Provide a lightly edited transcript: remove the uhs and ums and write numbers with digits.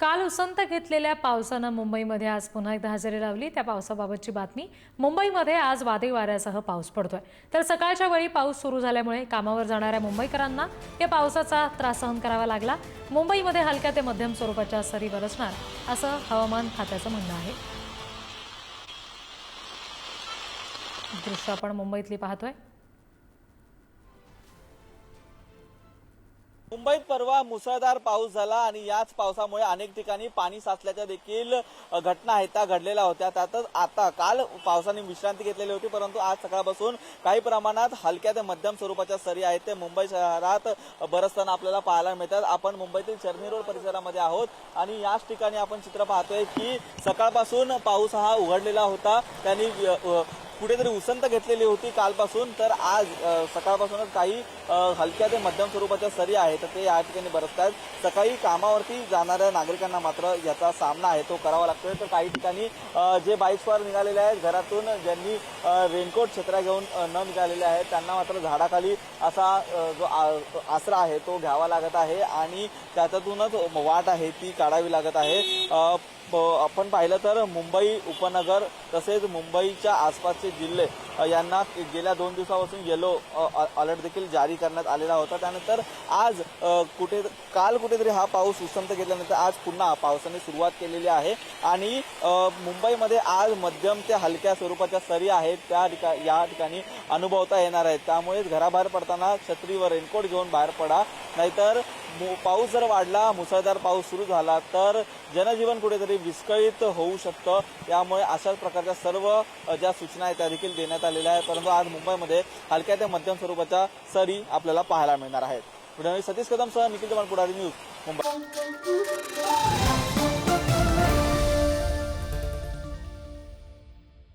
काल उसंत घेतलेल्या पावसानं मुंबईमध्ये आज पुन्हा एकदा हजेरी लावली। त्या पावसाबाबतची बातमी। मुंबईमध्ये आज वादळी वाऱ्यासह पाऊस पडतोय, तर सकाळच्या वेळी पाऊस सुरू झाल्यामुळे कामावर जाणाऱ्या मुंबईकरांना या पावसाचा त्रास सहन करावा लागला। मुंबईमध्ये हलक्या ते मध्यम स्वरूपाच्या सरी बरसणार असं हवामान खात्याचं म्हणणं आहे। दृश्य आपण मुंबईतली पाहतोय। मुंबईत परवा मुसळधार पाऊस झाला आणि याच पावसामुळे अनेक ठिकाणी पाणी साचल्याच्या देखील घटना आहेत त्या घडलेल्या होत्या। त्यातच आता काल पावसाने विश्रांती घेतलेली होती, परंतु आज सकाळपासून काही प्रमाणात हलक्या ते मध्यम स्वरूपाच्या सरी आहेत ते मुंबई शहरात बरसताना आपल्याला पाहायला मिळतात। आपण मुंबईतील चर्नी रोड परिसरामध्ये आहोत आणि याच ठिकाणी आपण चित्र पाहतोय की सकाळपासून पाऊस हा उघडलेला होता। त्यांनी कुठेतरी उसंत घेतलेली होती कालपासून, तर आज सकाळपासूनच काही हलक्या ते मध्यम स्वरूपाच्या सरी आहेत ते या ठिकाणी बरसत आहेत। सकाळी कामावरती जाणाऱ्या नागरिकांना मात्र याचा सामना आहे तो करावा लागतोय। तर काही ठिकाणी जे बाईक्सवर निघालेले आहेत, घरातून ज्यांनी रेनकोट छत्र्या घेऊन न निघालेले आहेत त्यांना मात्र झाडाखाली असा जो आसरा आहे तो घ्यावा लागत आहे आणि त्यातूनच वाट आहे ती काढावी लागत आहे। आपण पाहिलं तर मुंबई उपनगर तसेच मुंबईच्या आसपासचे जिल्हे यांना गेल्या 2 दिवसापासून येलो अलर्ट देखील जारी करण्यात आलेला होता। त्यानंतर आज काल कुठेतरी हा पाऊस उसंत घेतल्यानंतर आज पुन्हा पावसाने सुरुवात केलेली आहे आणि मुंबईमध्ये आज मध्यम ते हलक्या स्वरूपाच्या सरी आहेत त्या या ठिकाणी अनुभवता येणार आहेत। त्यामुळे घराबाहेर पडताना छत्री व रेनकोट घेऊन बाहेर पडा, नाहीतर पाऊस जर वाढला, मुसळधार पाऊस सुरू झाला तर जनजीवन कुठेतरी विस्कळीत होऊ शकतं। त्यामुळे अशाच प्रकारच्या सर्व ज्या सूचना आहेत त्या देखील देण्यात आलेल्या आहेत। परंतु आज मुंबईमध्ये हलक्या ते मध्यम स्वरूपाच्या सरी आपल्याला पाहायला मिळणार आहेत। सतीश कदम सह निखिल जमान पुढारी न्यूज मुंबई।